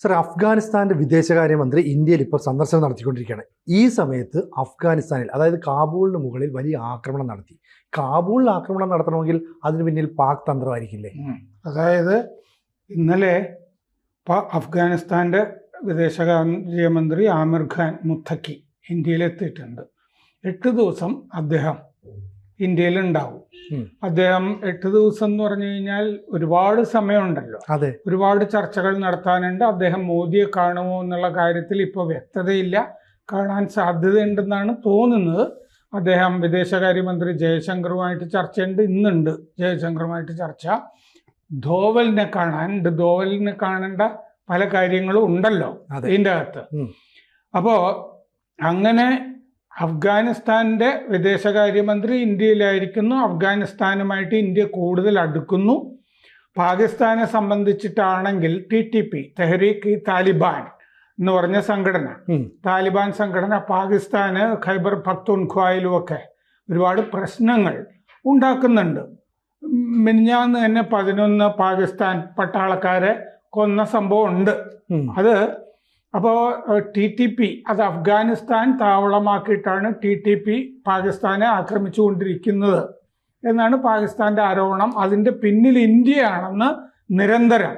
Sir, അഫ്ഗാനിസ്ഥാന്റെ വിദേശകാര്യമന്ത്രി ഇന്ത്യയിൽ ഇപ്പോൾ സന്ദർശനം നടത്തിക്കൊണ്ടിരിക്കുകയാണ്. ഈ സമയത്ത് അഫ്ഗാനിസ്ഥാനിൽ, അതായത് കാബൂളിന് മുകളിൽ വലിയ ആക്രമണം നടത്തി. കാബൂളിൽ ആക്രമണം നടത്തണമെങ്കിൽ അതിന് പിന്നിൽ പാക് തന്ത്രമായിരിക്കില്ലേ? അതായത് ഇന്നലെ അഫ്ഗാനിസ്ഥാന്റെ വിദേശകാര്യമന്ത്രി ആമിർ ഖാൻ മുത്തക്കി ഇന്ത്യയിലെത്തിയിട്ടുണ്ട്. 8 ദിവസം അദ്ദേഹം ഇന്ത്യയിലുണ്ടാവും. അദ്ദേഹം 8 ദിവസം എന്ന് പറഞ്ഞു കഴിഞ്ഞാൽ ഒരുപാട് സമയമുണ്ടല്ലോ. അതെ, ഒരുപാട് ചർച്ചകൾ നടത്താനുണ്ട്. അദ്ദേഹം മോദിയെ കാണുമോ എന്നുള്ള കാര്യത്തിൽ ഇപ്പോൾ വ്യക്തതയില്ല. കാണാൻ സാധ്യതയുണ്ടെന്നാണ് തോന്നുന്നത്. അദ്ദേഹം വിദേശകാര്യമന്ത്രി ജയശങ്കറുമായിട്ട് ചർച്ചയുണ്ട്. ഇന്നുണ്ട് ജയശങ്കറുമായിട്ട് ചർച്ച. ധോവലിനെ കാണേണ്ട പല കാര്യങ്ങളും ഉണ്ടല്ലോ ഇതിൻ്റെ അകത്ത്. അപ്പോൾ അങ്ങനെ അഫ്ഗാനിസ്ഥാൻ്റെ വിദേശകാര്യമന്ത്രി ഇന്ത്യയിലായിരിക്കുന്നു. അഫ്ഗാനിസ്ഥാനുമായിട്ട് ഇന്ത്യ കൂടുതൽ അടുക്കുന്നു. പാകിസ്ഥാനെ സംബന്ധിച്ചിട്ടാണെങ്കിൽ TTP, തെഹ്രീക്ക് താലിബാൻ എന്ന് പറഞ്ഞ സംഘടന, താലിബാൻ സംഘടന പാകിസ്ഥാന് ഖൈബർ പഖ്തൂൺഖ്വയിലുമൊക്കെ ഒരുപാട് പ്രശ്നങ്ങൾ ഉണ്ടാക്കുന്നുണ്ട്. മിനിഞ്ഞാന്ന് തന്നെ 11 പാകിസ്ഥാൻ പട്ടാളക്കാരെ കൊന്ന സംഭവം ഉണ്ട്. അപ്പോൾ TTP അത് അഫ്ഗാനിസ്ഥാൻ താവളമാക്കിയിട്ടാണ് TTP പാകിസ്ഥാനെ ആക്രമിച്ചുകൊണ്ടിരിക്കുന്നത് എന്നാണ് പാകിസ്ഥാന്റെ ആരോപണം. അതിൻ്റെ പിന്നിൽ ഇന്ത്യയാണെന്ന് നിരന്തരം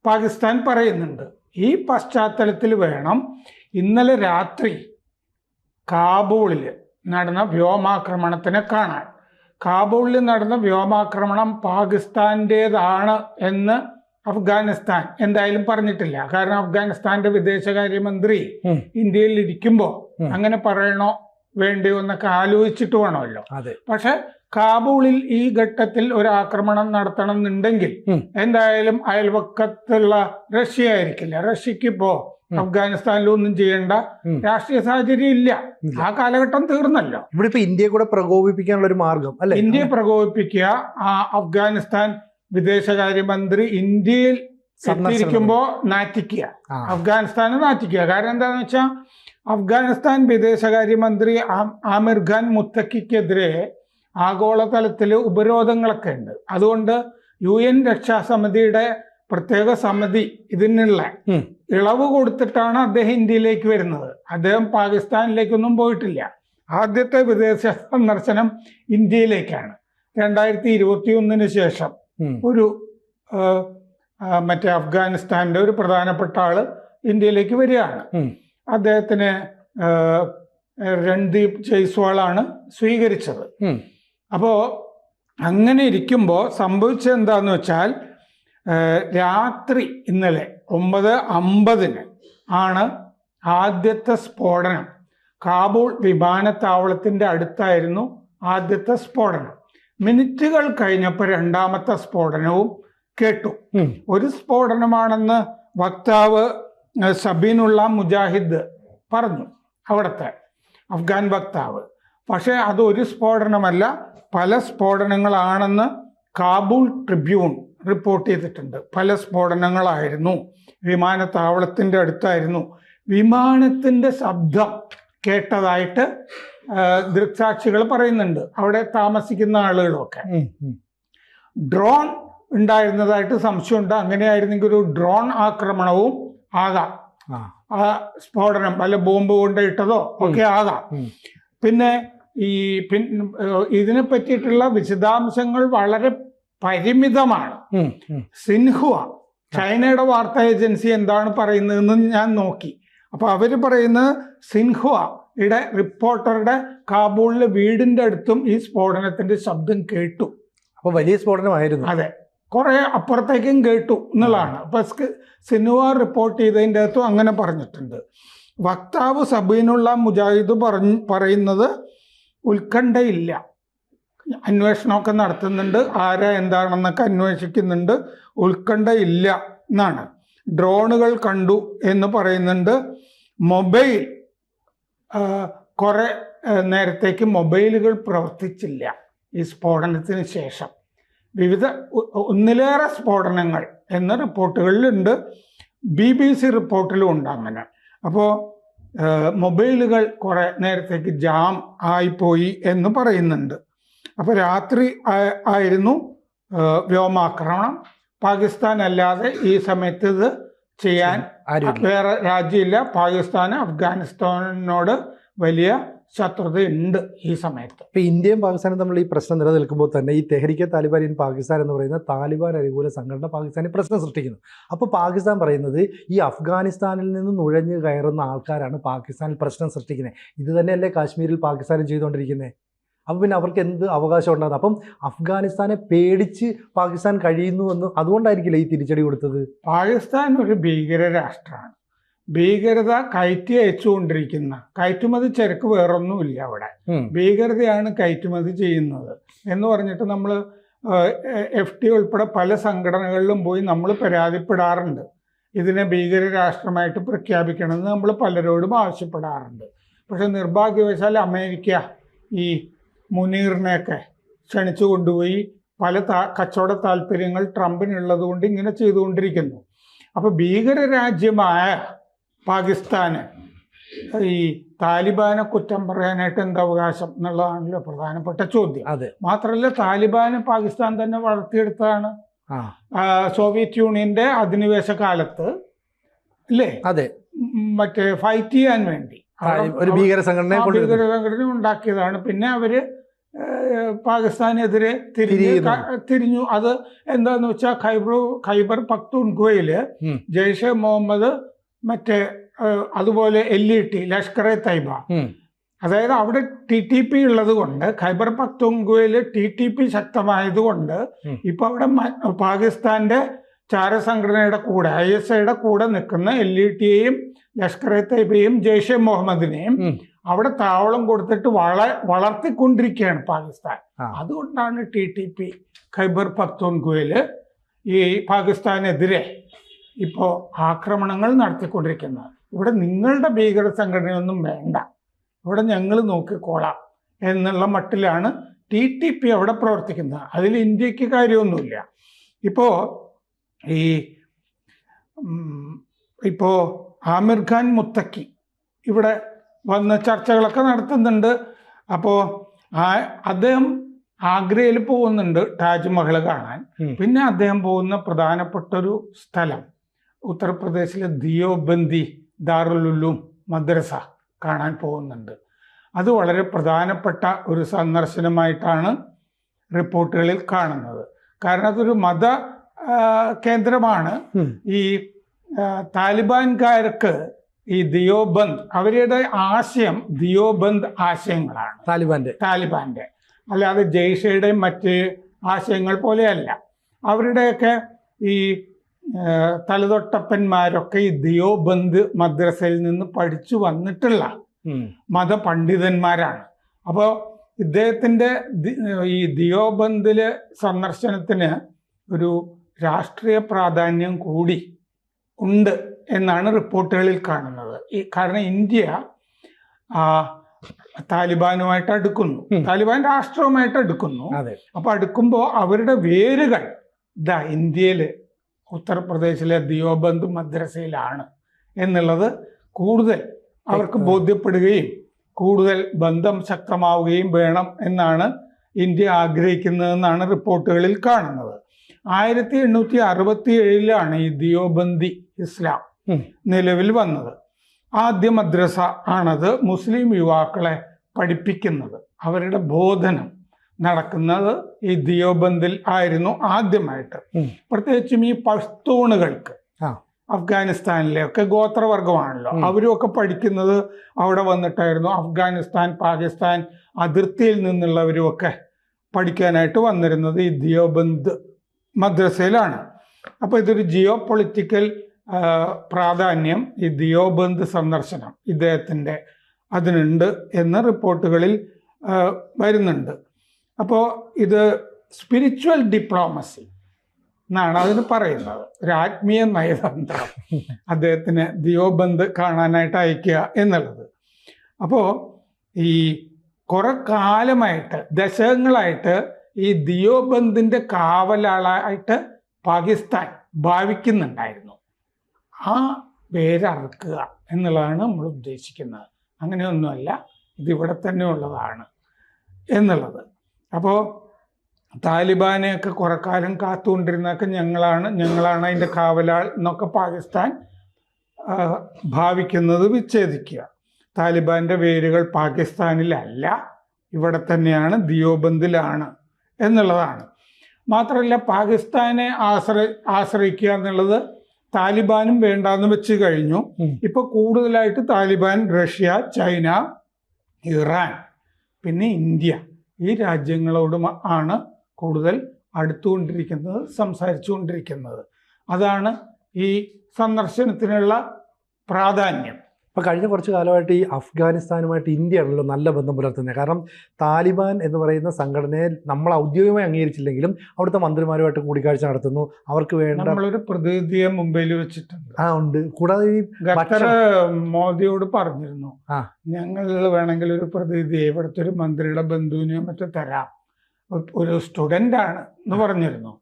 പാകിസ്ഥാൻ പറയുന്നുണ്ട്. ഈ പശ്ചാത്തലത്തിൽ വേണം ഇന്നലെ രാത്രി കാബൂളിൽ നടന്ന വ്യോമാക്രമണത്തിനെ കാണാൻ. കാബൂളിൽ നടന്ന വ്യോമാക്രമണം പാകിസ്ഥാൻ്റേതാണ് എന്ന് അഫ്ഗാനിസ്ഥാൻ എന്തായാലും പറഞ്ഞിട്ടില്ല. കാരണം അഫ്ഗാനിസ്ഥാന്റെ വിദേശകാര്യമന്ത്രി ഇന്ത്യയിൽ ഇരിക്കുമ്പോൾ അങ്ങനെ പറയണോ വേണ്ടയോ എന്നൊക്കെ ആലോചിച്ചിട്ട് വേണമല്ലോ. പക്ഷെ കാബൂളിൽ ഈ ഘട്ടത്തിൽ ഒരു ആക്രമണം നടത്തണം എന്നുണ്ടെങ്കിൽ എന്തായാലും അയൽവക്കത്തുള്ള റഷ്യ ആയിരിക്കില്ല. റഷ്യക്ക് ഇപ്പോ അഫ്ഗാനിസ്ഥാനിലൊന്നും ചെയ്യേണ്ട രാഷ്ട്രീയ സാഹചര്യം ഇല്ല. ആ കാലഘട്ടം തീർന്നല്ലോ. ഇവിടെ ഇപ്പൊ ഇന്ത്യയെ കൂടെ പ്രകോപിപ്പിക്കാനുള്ള ഒരു മാർഗം അല്ലെ? ഇന്ത്യയെ പ്രകോപിപ്പിക്കുക. അഫ്ഗാനിസ്ഥാൻ വിദേശകാര്യമന്ത്രി ഇന്ത്യയിൽ എത്തിയിരിക്കുമ്പോൾ നാറ്റിക്കുക, അഫ്ഗാനിസ്ഥാനെ നാറ്റിക്കുക. കാരണം എന്താണെന്ന് വെച്ചാൽ അഫ്ഗാനിസ്ഥാൻ വിദേശകാര്യമന്ത്രി ആമിർ ഖാൻ മുത്തക്കിക്കെതിരെ ആഗോളതലത്തിൽ ഉപരോധങ്ങളൊക്കെ ഉണ്ട്. അതുകൊണ്ട് UN രക്ഷാസമിതിയുടെ പ്രത്യേക സമിതി ഇതിനുള്ള ഇളവ് കൊടുത്തിട്ടാണ് അദ്ദേഹം ഇന്ത്യയിലേക്ക് വരുന്നത്. അദ്ദേഹം പാകിസ്ഥാനിലേക്കൊന്നും പോയിട്ടില്ല. ആദ്യത്തെ വിദേശ സന്ദർശനം ഇന്ത്യയിലേക്കാണ്. 2021 ശേഷം ഒരു മറ്റേ അഫ്ഗാനിസ്ഥാന്റെ ഒരു പ്രധാനപ്പെട്ട ആള് ഇന്ത്യയിലേക്ക് വരികയാണ്. അദ്ദേഹത്തിന് രൺദീപ് ജയ്സ്വാളാണ് സ്വീകരിച്ചത്. അപ്പോൾ അങ്ങനെ ഇരിക്കുമ്പോൾ സംഭവിച്ചത് എന്താന്ന് വെച്ചാൽ രാത്രി ഇന്നലെ 9:50 ആണ് ആദ്യത്തെ സ്ഫോടനം. കാബൂൾ വിമാനത്താവളത്തിൻ്റെ അടുത്തായിരുന്നു ആദ്യത്തെ സ്ഫോടനം. മിനിറ്റുകൾ കഴിഞ്ഞപ്പോൾ രണ്ടാമത്തെ സ്ഫോടനവും കേട്ടു. ഒരു സ്ഫോടനമാണെന്ന് വക്താവ് സബീനുള്ള മുജാഹിദ് പറഞ്ഞു, അവിടുത്തെ അഫ്ഗാൻ വക്താവ്. പക്ഷേ അതൊരു സ്ഫോടനമല്ല, പല സ്ഫോടനങ്ങളാണെന്ന് കാബൂൾ ട്രിബ്യൂൺ റിപ്പോർട്ട് ചെയ്തിട്ടുണ്ട്. പല സ്ഫോടനങ്ങളായിരുന്നു, വിമാനത്താവളത്തിൻ്റെ അടുത്തായിരുന്നു. വിമാനത്തിൻ്റെ ശബ്ദം കേട്ടതായിട്ട് ദൃക്സാക്ഷികൾ പറയുന്നുണ്ട്, അവിടെ താമസിക്കുന്ന ആളുകളൊക്കെ. ഡ്രോൺ ഉണ്ടായിരുന്നതായിട്ട് സംശയമുണ്ട്. അങ്ങനെയായിരുന്നെങ്കിൽ ഒരു ഡ്രോൺ ആക്രമണവും ആകാം. ആ സ്ഫോടനം വല്ല ബോംബ് കൊണ്ടിട്ടതോ ഒക്കെ ആകാം. പിന്നെ ഇതിനെ പറ്റിയിട്ടുള്ള വിശദാംശങ്ങൾ വളരെ പരിമിതമാണ്. സിൻഹുവ, ചൈനയുടെ വാർത്താ ഏജൻസി എന്താണ് പറയുന്നതെന്ന് ഞാൻ നോക്കി. അപ്പൊ അവര് പറയുന്നത് സിൻഹുവയുടെ റിപ്പോർട്ടറുടെ കാബൂളിലെ വീടിന്റെ അടുത്തും ഈ സ്ഫോടനത്തിന്റെ ശബ്ദം കേട്ടു. അപ്പൊ വലിയ സ്ഫോടനമായിരുന്നു. അതെ, കുറെ അപ്പുറത്തേക്കും കേട്ടു എന്നുള്ളതാണ്. അപ്പൊ സിൻഹുവ റിപ്പോർട്ട് ചെയ്തതിൻ്റെ അകത്തും അങ്ങനെ പറഞ്ഞിട്ടുണ്ട്. വക്താവ് സബീനുള്ള മുജാഹിദ് പറയുന്നത് ഉത്കണ്ഠയില്ല, അന്വേഷണമൊക്കെ നടത്തുന്നുണ്ട്, ആരാ എന്താണെന്നൊക്കെ അന്വേഷിക്കുന്നുണ്ട്, ഉത്കണ്ഠയില്ല എന്നാണ്. ഡ്രോണുകൾ കണ്ടു എന്ന് പറയുന്നുണ്ട്. മൊബൈൽ കുറെ നേരത്തേക്ക് മൊബൈലുകൾ പ്രവർത്തിച്ചില്ല ഈ സ്ഫോടനത്തിന് ശേഷം. ഒന്നിലേറെ സ്ഫോടനങ്ങൾ എന്ന റിപ്പോർട്ടുകളിലുണ്ട്, BBC റിപ്പോർട്ടിലും ഉണ്ട് അങ്ങനെ. അപ്പോൾ മൊബൈലുകൾ കുറെ നേരത്തേക്ക് ജാം ആയിപ്പോയി എന്ന് പറയുന്നുണ്ട്. അപ്പോൾ രാത്രി ആയിരുന്നു വ്യോമാക്രമണം. പാകിസ്ഥാൻ അല്ലാതെ ഈ സമയത്ത് ഇത് ചെയ്യാൻ ആരുമില്ല. വേറെ രാജ്യമില്ല. പാകിസ്ഥാന് അഫ്ഗാനിസ്ഥാനോട് വലിയ ശത്രുതയുണ്ട് ഈ സമയത്ത്. ഇപ്പൊ ഇന്ത്യയും പാകിസ്ഥാനും തമ്മിൽ ഈ പ്രശ്നം നിലനിൽക്കുമ്പോൾ തന്നെ ഈ തെഹ്രീക്കെ താലിബാൻ ഇൻ പാകിസ്ഥാൻ എന്ന് പറയുന്ന താലിബാൻ അനുകൂല സംഘടന പാകിസ്ഥാനിൽ പ്രശ്നം സൃഷ്ടിക്കുന്നു. അപ്പോൾ പാകിസ്ഥാൻ പറയുന്നത് ഈ അഫ്ഗാനിസ്ഥാനിൽ നിന്ന് നുഴഞ്ഞു കയറുന്ന ആൾക്കാരാണ് പാകിസ്ഥാനിൽ പ്രശ്നം സൃഷ്ടിക്കുന്നത്. ഇത് തന്നെയല്ലേ കാശ്മീരിൽ പാകിസ്ഥാനും ചെയ്തുകൊണ്ടിരിക്കുന്നത്. അപ്പോൾ പിന്നെ അവർക്ക് എന്ത് അവകാശം ഉണ്ടാകുന്നത്? അപ്പം അഫ്ഗാനിസ്ഥാനെ പേടിച്ച് പാകിസ്ഥാൻ കഴിയുന്നുവെന്ന് അതുകൊണ്ടായിരിക്കില്ല ഈ തിരിച്ചടി കൊടുത്തത്. പാകിസ്ഥാൻ ഒരു ഭീകര രാഷ്ട്രമാണ്. ഭീകരത കയറ്റി അയച്ചുകൊണ്ടിരിക്കുന്ന, കയറ്റുമതി ചരക്ക് വേറൊന്നുമില്ല അവിടെ, ഭീകരതയാണ് കയറ്റുമതി ചെയ്യുന്നത് എന്ന് പറഞ്ഞിട്ട് നമ്മൾ FT ഉൾപ്പെടെ പല സംഘടനകളിലും പോയി നമ്മൾ പരാതിപ്പെടാറുണ്ട്. ഇതിനെ ഭീകര രാഷ്ട്രമായിട്ട് പ്രഖ്യാപിക്കണമെന്ന് നമ്മൾ പലരോടും ആവശ്യപ്പെടാറുണ്ട്. പക്ഷെ നിർഭാഗ്യവശാൽ അമേരിക്ക ഈ മുനീറിനെയൊക്കെ ക്ഷണിച്ചു കൊണ്ടുപോയി പല കച്ചവട താല്പര്യങ്ങൾ ട്രംപിനുള്ളത് കൊണ്ട് ഇങ്ങനെ ചെയ്തുകൊണ്ടിരിക്കുന്നു. അപ്പോൾ ഭീകര രാജ്യമായ പാകിസ്ഥാന് ഈ താലിബാനെ കുറ്റം പറയാനായിട്ട് എന്ത് അവകാശം എന്നുള്ളതാണല്ലോ പ്രധാനപ്പെട്ട ചോദ്യം. അതെ. മാത്രമല്ല താലിബാനെ പാകിസ്ഥാൻ തന്നെ വളർത്തിയെടുത്തതാണ്. സോവിയറ്റ് യൂണിയന്റെ അധിനിവേശ കാലത്ത് അല്ലേ, അതെ, മറ്റേ ഫൈറ്റ് ചെയ്യാൻ വേണ്ടി ഒരു ഭീകര സംഘടന ഉണ്ടാക്കിയതാണ്. പിന്നെ അവര് പാകിസ്ഥാനെതിരെ തിരിഞ്ഞു. അത് എന്താന്ന് വെച്ചാൽ ഖൈബർ പക്തൂൺഖ്വയില് ജയ്ഷെ മുഹമ്മദ്, മറ്റേ അതുപോലെ LET ലഷ്കർ-e തൈബ, അതായത് അവിടെ TTP ഉള്ളത് കൊണ്ട്, ഖൈബർ പക്തൂൺഖ്വയില് TTP ശക്തമായതുകൊണ്ട് ഇപ്പൊ അവിടെ പാകിസ്ഥാന്റെ ചാരസംഘടനയുടെ കൂടെ ISIയുടെ കൂടെ നിൽക്കുന്ന LETയെയും ലഷ്കർ-e തൈബയും ജയ്ഷെ മുഹമ്മദിനെയും അവിടെ താവളം കൊടുത്തിട്ട് വളർത്തിക്കൊണ്ടിരിക്കുകയാണ് പാകിസ്ഥാൻ. അതുകൊണ്ടാണ് TTP ഖൈബർ പക്തൂൺഖ്വയില് ഈ പാകിസ്ഥാനെതിരെ ഇപ്പോൾ ആക്രമണങ്ങൾ നടത്തിക്കൊണ്ടിരിക്കുന്നത്. ഇവിടെ നിങ്ങളുടെ ഭീകര സംഘടനയൊന്നും വേണ്ട, ഇവിടെ ഞങ്ങൾ നോക്കിക്കോളാം എന്നുള്ള മട്ടിലാണ് TTP അവിടെ പ്രവർത്തിക്കുന്നത്. അതിൽ ഇന്ത്യക്ക് കാര്യമൊന്നുമില്ല. ഇപ്പോൾ ആമിർ ഖാൻ മുത്തക്കി ഇവിടെ വന്ന് ചർച്ചകളൊക്കെ നടത്തുന്നുണ്ട്. അപ്പോൾ അദ്ദേഹം ആഗ്രയിൽ പോകുന്നുണ്ട് താജ്മഹൽ കാണാൻ. പിന്നെ അദ്ദേഹം പോകുന്ന പ്രധാനപ്പെട്ടൊരു സ്ഥലം ഉത്തർപ്രദേശിലെ ദിയോബന്ദി ദാറുൽ ഉലൂം മദ്രസ കാണാൻ പോകുന്നുണ്ട്. അത് വളരെ പ്രധാനപ്പെട്ട ഒരു സന്ദർശനമായിട്ടാണ് റിപ്പോർട്ടുകളിൽ കാണുന്നത്. കാരണം അതൊരു മത കേന്ദ്രമാണ്. ഈ താലിബാൻകാർക്ക് ഈ ദിയോബന്ദ്, അവരുടെ ആശയം ദിയോബന്ദ് ആശയങ്ങളാണ് താലിബാന്റെ, അല്ലാതെ ജയ്ഷയുടെയും മറ്റ് ആശയങ്ങൾ പോലെയല്ല. അവരുടെയൊക്കെ ഈ തലതൊട്ടപ്പന്മാരൊക്കെ ഈ ദിയോബന്ദ് മദ്രസയിൽ നിന്ന് പഠിച്ചു വന്നിട്ടുള്ള മതപണ്ഡിതന്മാരാണ്. അപ്പോൾ ഇദ്ദേഹത്തിൻ്റെ ഈ ദിയോബന്ദിലെ സന്ദർശനത്തിന് ഒരു രാഷ്ട്രീയ പ്രാധാന്യം കൂടി ഉണ്ട് എന്നാണ് റിപ്പോർട്ടുകളിൽ കാണുന്നത്. കാരണം ഇന്ത്യ താലിബാനുമായിട്ട് അടുക്കുന്നു, താലിബാൻ രാഷ്ട്രവുമായിട്ട് അടുക്കുന്നു. അപ്പൊ അടുക്കുമ്പോൾ അവരുടെ വേരുകൾ ഇന്ത്യയില് ഉത്തർപ്രദേശിലെ ദിയോബന്ദ് മദ്രസയിലാണ് എന്നുള്ളത് കൂടുതൽ അവർക്ക് ബോധ്യപ്പെടുകയും കൂടുതൽ ബന്ധം ശക്തമാവുകയും വേണം എന്നാണ് ഇന്ത്യ ആഗ്രഹിക്കുന്നതെന്നാണ് റിപ്പോർട്ടുകളിൽ കാണുന്നത്. 1867 ഈ ദിയോബന്ദി ഇസ്ലാം നിലവിൽ വന്നത്. ആദ്യ മദ്രസ ആണത്. മുസ്ലിം യുവാക്കളെ പഠിപ്പിക്കുന്നത്, അവരുടെ ബോധനം നടക്കുന്നത് ഈ ദിയോബന്ദിൽ ആയിരുന്നു ആദ്യമായിട്ട്. പ്രത്യേകിച്ചും ഈ പഷ്തൂണുകൾക്ക്, അഫ്ഗാനിസ്ഥാനിലെയൊക്കെ ഗോത്രവർഗമാണല്ലോ, അവരുമൊക്കെ പഠിക്കുന്നത് അവിടെ വന്നിട്ടായിരുന്നു. അഫ്ഗാനിസ്ഥാൻ പാകിസ്ഥാൻ അതിർത്തിയിൽ നിന്നുള്ളവരുമൊക്കെ പഠിക്കാനായിട്ട് വന്നിരുന്നത് ഈ ദിയോബന്ദ് മദ്രസയിലാണ്. അപ്പോൾ ഇതൊരു ജിയോ പൊളിറ്റിക്കൽ പ്രാധാന്യം ഈ ദിയോബന്ദ് സന്ദർശനം ഇദ്ദേഹത്തിൻ്റെ അതിനുണ്ട് എന്ന് റിപ്പോർട്ടുകളിൽ വരുന്നുണ്ട്. അപ്പോൾ ഇത് സ്പിരിച്വൽ ഡിപ്ലോമസി എന്നാണ് അതിന് പറയുന്നത്, ഒരു ആത്മീയ നയതന്ത്രം അദ്ദേഹത്തിന് ദിയോബന്ദ് കാണാനായിട്ട് അയക്കുക എന്നുള്ളത്. അപ്പോൾ ഈ കുറെ കാലമായിട്ട്, ദശകങ്ങളായിട്ട് ഈ ദിയോബന്ദിൻ്റെ കാവലാളായിട്ട് പാകിസ്ഥാൻ ഭാവിക്കുന്നുണ്ടായിരുന്നു. ആ പേരറുക്കുക എന്നുള്ളതാണ് നമ്മൾ ഉദ്ദേശിക്കുന്നത്. അങ്ങനെയൊന്നുമല്ല, ഇതിവിടെ തന്നെ ഉള്ളതാണ് എന്നുള്ളത്. അപ്പോൾ താലിബാനെയൊക്കെ കുറെ കാലം കാത്തുകൊണ്ടിരുന്നൊക്കെ ഞങ്ങളാണ് അതിൻ്റെ കാവലാൾ എന്നൊക്കെ പാകിസ്ഥാൻ ഭാവിക്കുന്നത് വിച്ഛേദിക്കുക. താലിബാന്റെ വേരുകൾ പാകിസ്ഥാനിലല്ല, ഇവിടെ തന്നെയാണ്, ദിയോബന്ദിലാണ് എന്നുള്ളതാണ്. മാത്രമല്ല പാകിസ്ഥാനെ ആശ്രയിക്കുക എന്നുള്ളത് താലിബാനും വേണ്ടാന്ന് വെച്ച് കഴിഞ്ഞു. ഇപ്പൊ കൂടുതലായിട്ട് താലിബാൻ റഷ്യ, ചൈന, ഇറാൻ, പിന്നെ ഇന്ത്യ, ഈ രാജ്യങ്ങളോട് ആണ് കൂടുതൽ അടുത്തുകൊണ്ടിരിക്കുന്നത്, സംസാരിച്ചുകൊണ്ടിരിക്കുന്നത്. അതാണ് ഈ സന്ദർശനത്തിനുള്ള പ്രാധാന്യം. അപ്പോൾ കഴിഞ്ഞ കുറച്ച് കാലമായിട്ട് ഈ അഫ്ഗാനിസ്ഥാനുമായിട്ട് ഇന്ത്യയാണല്ലോ നല്ല ബന്ധം പുലർത്തുന്നത്. കാരണം താലിബാൻ എന്ന് പറയുന്ന സംഘടനയെ നമ്മൾ ഔദ്യോഗികമായി അംഗീകരിച്ചില്ലെങ്കിലും അവിടുത്തെ മന്ത്രിമാരുമായിട്ട് കൂടിക്കാഴ്ച നടത്തുന്നു. അവർക്ക് വേണ്ട നമ്മളൊരു പ്രതിനിധിയെ മുംബൈയിൽ വെച്ചിട്ടുണ്ട്. ഉണ്ട്. കൂടാതെ ഈ ഖത്തർ മോദിയോട് പറഞ്ഞിരുന്നു, ഞങ്ങൾ വേണമെങ്കിൽ ഒരു പ്രതിനിധിയെ ഇവിടുത്തെ ഒരു മന്ത്രിയുടെ ബന്ധുവിനെയോ മറ്റോ തരാം, ഒരു സ്റ്റുഡൻ്റ് ആണ് എന്ന് പറഞ്ഞിരുന്നു.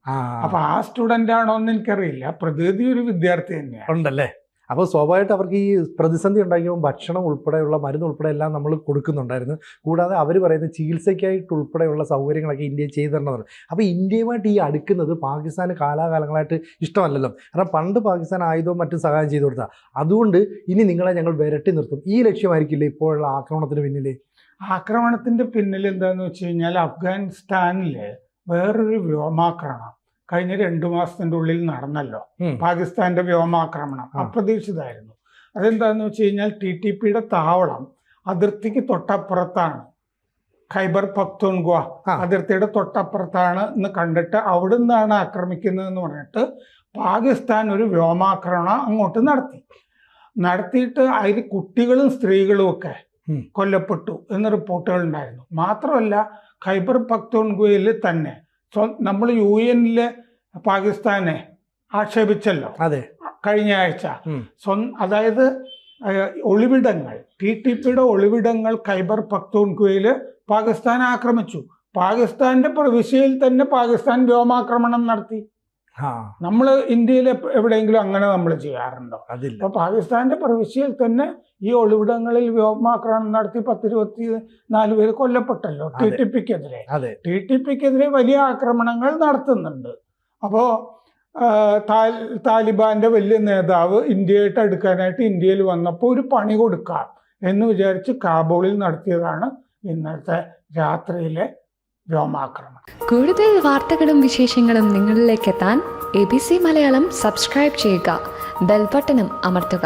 അപ്പൊ ആ സ്റ്റുഡൻ്റ് ആണോ എന്ന് എനിക്കറിയില്ല, പ്രതിനിധി ഒരു വിദ്യാർത്ഥി തന്നെയാണ്. ഉണ്ടല്ലേ. അപ്പോൾ സ്വാഭാവികമായിട്ട് അവർക്ക് ഈ പ്രതിസന്ധി ഉണ്ടാക്കിയപ്പോൾ ഭക്ഷണം ഉൾപ്പെടെയുള്ള മരുന്ന് ഉൾപ്പെടെ എല്ലാം നമ്മൾ കൊടുക്കുന്നുണ്ടായിരുന്നു. കൂടാതെ അവർ പറയുന്നത് ചികിത്സയ്ക്കായിട്ട് ഉൾപ്പെടെയുള്ള സൗകര്യങ്ങളൊക്കെ ഇന്ത്യയിൽ ചെയ്തു തരണമെന്നാണ്. അപ്പോൾ ഇന്ത്യയുമായിട്ട് ഈ അടുക്കുന്നത് പാകിസ്ഥാന് കാലാകാലങ്ങളായിട്ട് ഇഷ്ടമല്ലല്ലോ. കാരണം പണ്ട് പാകിസ്ഥാൻ ആയുധവും മറ്റും സഹായം ചെയ്തു കൊടുത്താൽ, അതുകൊണ്ട് ഇനി നിങ്ങളെ ഞങ്ങൾ വിരട്ടി നിർത്തും, ഈ ലക്ഷ്യമായിരിക്കില്ലേ ഇപ്പോഴുള്ള ആക്രമണത്തിന് പിന്നിൽ? ആക്രമണത്തിന്റെ പിന്നിൽ എന്താന്ന് വെച്ച് കഴിഞ്ഞാൽ അഫ്ഗാനിസ്ഥാനില് വേറൊരു വ്യോമാക്രമണം കഴിഞ്ഞ 2 മാസത്തിന്റെ ഉള്ളിൽ നടന്നല്ലോ. പാകിസ്ഥാന്റെ വ്യോമാക്രമണം അപ്രതീക്ഷിതമായിരുന്നു. അതെന്താന്ന് വെച്ച് കഴിഞ്ഞാൽ TTPയുടെ താവളം അതിർത്തിക്ക് തൊട്ടപ്പുറത്താണ്, ഖൈബർ പഖ്തൂൺഖ്വ അതിർത്തിയുടെ തൊട്ടപ്പുറത്താണ് എന്ന് കണ്ടിട്ട് അവിടെ നിന്നാണ് ആക്രമിക്കുന്നതെന്ന് പറഞ്ഞിട്ട് പാകിസ്ഥാൻ ഒരു വ്യോമാക്രമണം അങ്ങോട്ട് നടത്തിയിട്ട് അതിൽ കുട്ടികളും സ്ത്രീകളും ഒക്കെ കൊല്ലപ്പെട്ടു എന്ന് റിപ്പോർട്ടുകൾ ഉണ്ടായിരുന്നു. മാത്രമല്ല ഖൈബർ പഖ്തൂൺഖ്വയിൽ തന്നെ നമ്മൾ UN പാകിസ്ഥാനെ ആക്ഷേപിച്ചല്ലോ കഴിഞ്ഞ ആഴ്ച. അതായത് ഒളിവിടങ്ങൾ, TTPയുടെ ഒളിവിടങ്ങൾ ഖൈബർ പഖ്തൂൺഖ്വയിൽ പാകിസ്ഥാൻ ആക്രമിച്ചു. പാകിസ്ഥാന്റെ പ്രവിശ്യയിൽ തന്നെ പാകിസ്ഥാൻ വ്യോമാക്രമണം നടത്തി. നമ്മൾ ഇന്ത്യയിൽ എവിടെയെങ്കിലും അങ്ങനെ നമ്മൾ ചെയ്യാറുണ്ടോ? അപ്പൊ പാകിസ്ഥാന്റെ പ്രവിശ്യയിൽ തന്നെ ഈ ഒളിവിടങ്ങളിൽ വ്യോമാക്രമണം നടത്തി 10-24 പേര് കൊല്ലപ്പെട്ടല്ലോ TTPക്കെതിരെ വലിയ ആക്രമണങ്ങൾ നടത്തുന്നുണ്ട്. അപ്പോൾ താലിബാന്റെ വലിയ നേതാവ് ഇന്ത്യയായിട്ട് അടുക്കാനായിട്ട് ഇന്ത്യയിൽ വന്നപ്പോൾ ഒരു പണി കൊടുക്കാം എന്ന് വിചാരിച്ച് കാബൂളിൽ നടത്തിയതാണ് ഇന്നത്തെ രാത്രിയിലെ വ്യോമാക്രമണം. കൂടുതൽ വാർത്തകളും വിശേഷങ്ങളും നിങ്ങളിലേക്ക് എത്താൻ ABC മലയാളം സബ്സ്ക്രൈബ് ചെയ്യുക, ബെൽ ബട്ടണും അമർത്തുക.